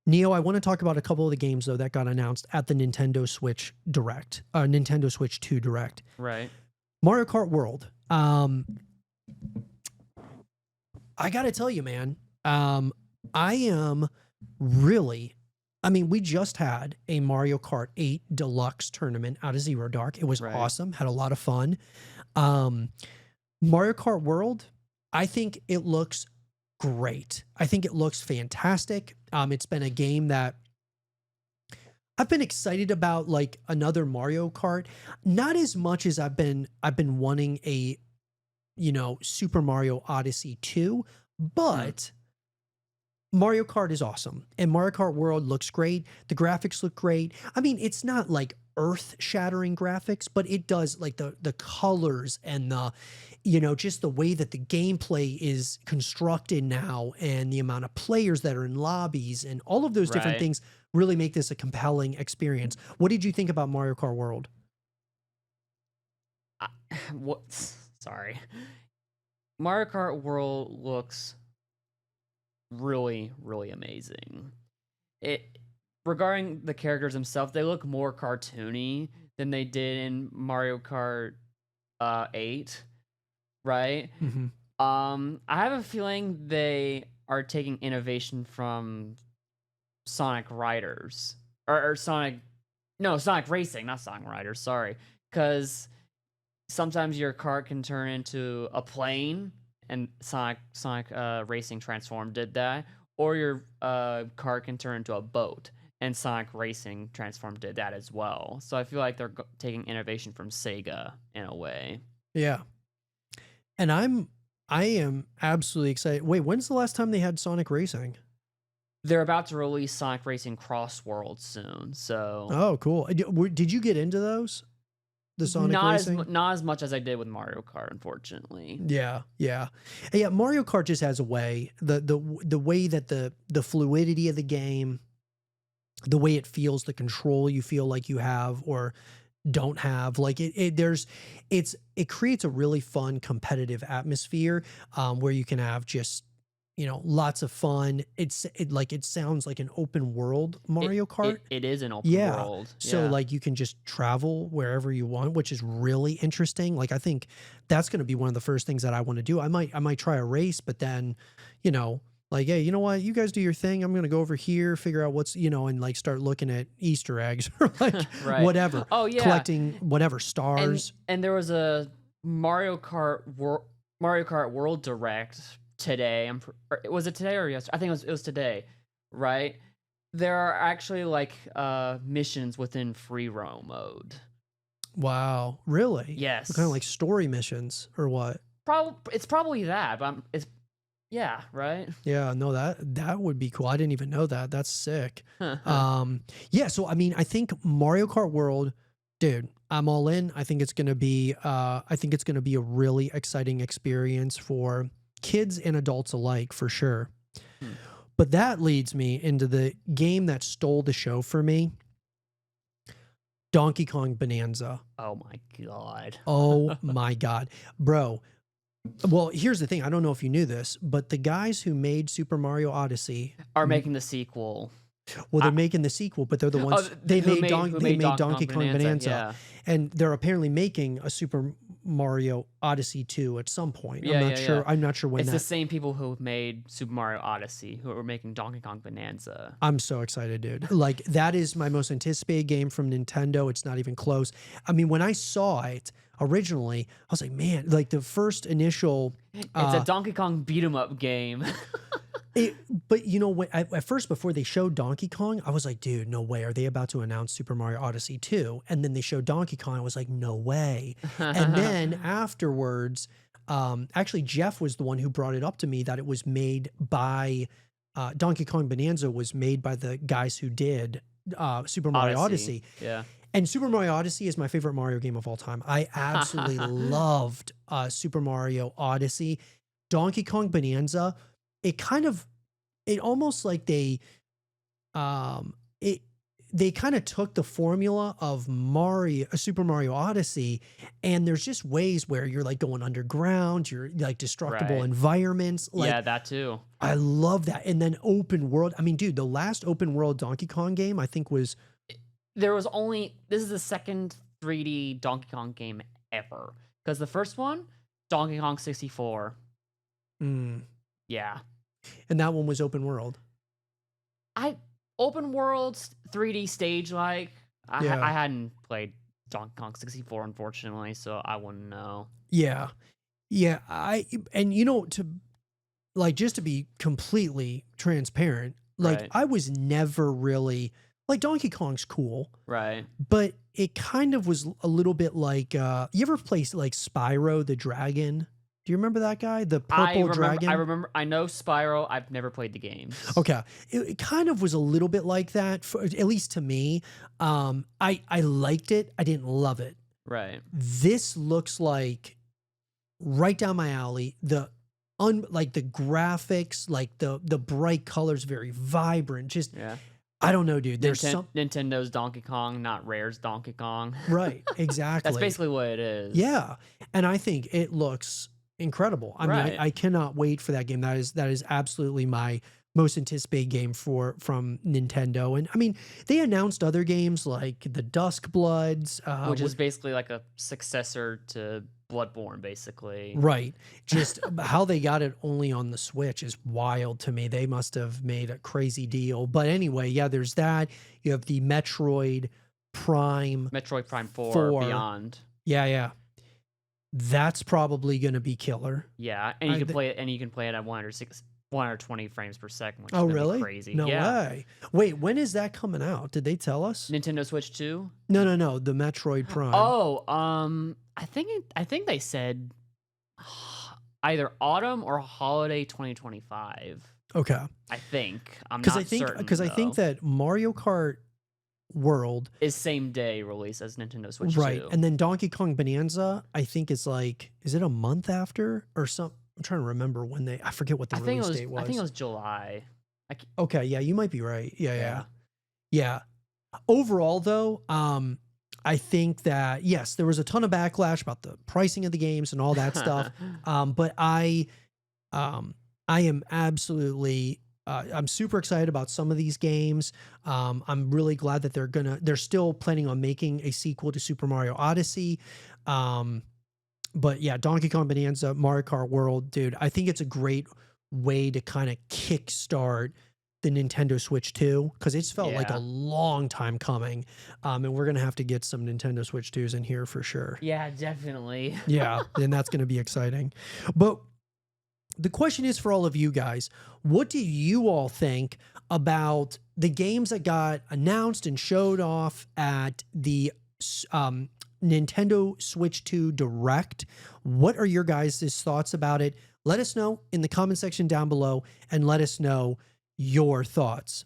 Neo, I want to talk about a couple of the games though that got announced at the Nintendo Switch Direct, Nintendo Switch 2 Direct. Right. Mario Kart World. I got to tell you, man, I am really. I mean, we just had a Mario Kart 8 Deluxe tournament out of Zero Dark. It was Right. awesome. Had a lot of fun. Um, Mario Kart World, I think it looks great. I think it looks fantastic. It's been a game that I've been excited about, like another Mario Kart, not as much as I've been wanting a, Super Mario Odyssey 2, Hmm. but Mario Kart is awesome and Mario Kart World looks great. The graphics look great. I mean, it's not like earth-shattering graphics, but it does, like the colors and the just the way that the gameplay is constructed now and the amount of players that are in lobbies and all of those different Right. things really make this a compelling experience. What did you think about Mario Kart World? I, what? Sorry. Mario Kart World looks really, really amazing. It regarding the characters themselves, they look more cartoony than they did in Mario Kart 8, right? Mhm. I have a feeling they are taking innovation from Sonic Riders or Sonic, no, Sonic Racing, not Sonic Riders. Sorry, because sometimes your car can turn into a plane, and Sonic Racing Transform did that, or your car can turn into a boat, and Sonic Racing Transform did that as well. So I feel like they're taking innovation from Sega in a way. Yeah. And I am absolutely excited. Wait, when's the last time they had Sonic Racing? They're about to release Sonic Racing Cross World soon, so Oh, cool. Did you get into those? The Sonic Racing? not as much as I did with Mario Kart, unfortunately. Yeah, yeah. Yeah, Mario Kart just has a way. The way that the fluidity of the game, the way it feels, the control you feel like you have or don't have, like it creates a really fun competitive atmosphere, where you can have just lots of fun. It sounds like an open world It Mario Kart. it is an open Yeah. world, So yeah. like you can just travel wherever you want, which is really interesting. Like I think that's going to be one of the first things that I want to do. I might try a race, but then, you know, like, hey, you know what? You guys do your thing. I'm going to go over here, figure out and like start looking at Easter eggs or like Right. whatever, Oh yeah, collecting whatever and stars. and there was a Mario Kart World Direct today. Was it today or yesterday? I think it was today, right? There are actually like missions within free roam mode. Wow. Really? What kind of Yes. like story missions or what? It's probably that, but it's yeah, right? Yeah, no, that would be cool. I didn't even know that. That's sick. Yeah, so I mean, I think Mario Kart World, dude, I'm all in. I think it's gonna be a really exciting experience for kids and adults alike, for sure. Hmm. But that leads me into the game that stole the show for me, Donkey Kong Bonanza. Oh my god. Oh my God. Bro, well, here's the thing. I don't know if you knew this, but the guys who made Super Mario Odyssey, Are making the sequel. well, they're I, making the sequel, but they're the oh, ones they made who they made made Donkey Kong Donkey Kong Bonanza? Bonanza, Yeah. and they're apparently making a Super Mario Odyssey 2 at some point. I'm Yeah, not yeah, sure. yeah. I'm not sure when It's the that. same people who made Super Mario Odyssey who are making Donkey Kong Bonanza. I'm so excited, dude. Like that is my most anticipated game from Nintendo. It's not even close. I mean, when I saw it originally, I was like, man, like the first initial It's a Donkey Kong beat 'em up game. It, but at first, before they showed Donkey Kong, I was like, dude, no way. Are they about to announce Super Mario Odyssey 2? And then they showed Donkey Kong. I was like, no way. And then afterwards, actually, Jeff was the one who brought it up to me that it was made by Donkey Kong Bonanza was made by the guys who did Super Mario Odyssey. Yeah. And Super Mario Odyssey is my favorite Mario game of all time. I absolutely loved Super Mario Odyssey. Donkey Kong Bonanza, it almost like they um it they kind of took the formula of Super Mario Odyssey, and there's just ways where you're like going underground, you're like destructible Right. environments. Like, Yeah, that too. I love that. And then open world. I mean, dude, the last open world Donkey Kong game I think was This is the second 3D Donkey Kong game ever. Because the first one, Donkey Kong 64. mm, Yeah. and that one was open world. Open world 3D stage like. Yeah. I hadn't played Donkey Kong 64 unfortunately, so I wouldn't know. Yeah. Yeah, and you know, to like, just to be completely transparent, like, Right. I was never really like, Donkey Kong's cool, Right. but it kind of was a little bit like, you ever play like Spyro the Dragon? Do you remember that guy? The purple dragon? I remember. I know Spyro. I've never played the games. Okay. It kind of was a little bit like that, for, at least to me. I liked it. I didn't love it. Right. This looks like right down my alley. Like the graphics, like the bright colors, very vibrant. Just, Yeah. I don't know, dude. There's some Nintendo's Donkey Kong, not Rare's Donkey Kong. right, exactly. That's basically what it is. Yeah, and I think it looks incredible. I mean, Right. I cannot wait for that game. That is absolutely my most anticipated game from Nintendo. And I mean, they announced other games like the Dusk Bloods, Which is basically like a successor to Bloodborne, basically. right. Just how they got it only on the Switch is wild to me. They must have made a crazy deal. But anyway, yeah, there's that. You have the Metroid Prime. Metroid Prime 4 4. Beyond. Yeah. That's probably going to be killer. Yeah, and you can play it at 120 frames per second, which is Oh, gonna be really? crazy. No Yeah. way. Wait, when is that coming out? Did they tell us? Nintendo Switch 2? No. The Metroid Prime. Oh, I think they said either autumn or holiday 2025. Okay. I think. I'm Because not certain. I think that Mario Kart World is same day release as Nintendo Switch right, 2. and then Donkey Kong Bonanza, I think is it a month after or something? I'm trying to remember when I forget what the release date was. I think it was July. Okay, yeah, you might be right. Yeah. Overall, though, I think that yes, there was a ton of backlash about the pricing of the games and all that stuff. But I am absolutely. I'm super excited about some of these games. I'm really glad that they're still planning on making a sequel to Super Mario Odyssey. But yeah, Donkey Kong Bonanza, Mario Kart World, dude, I think it's a great way to kind of kickstart the Nintendo Switch 2 because it's felt like a long time coming. And we're going to have to get some Nintendo Switch 2s in here for sure. Yeah, definitely. Yeah, and that's going to be exciting. But the question is for all of you guys, what do you all think about the games that got announced and showed off at the Nintendo Switch 2 Direct? What are your guys' thoughts about it? Let us know in the comment section down below and let us know your thoughts.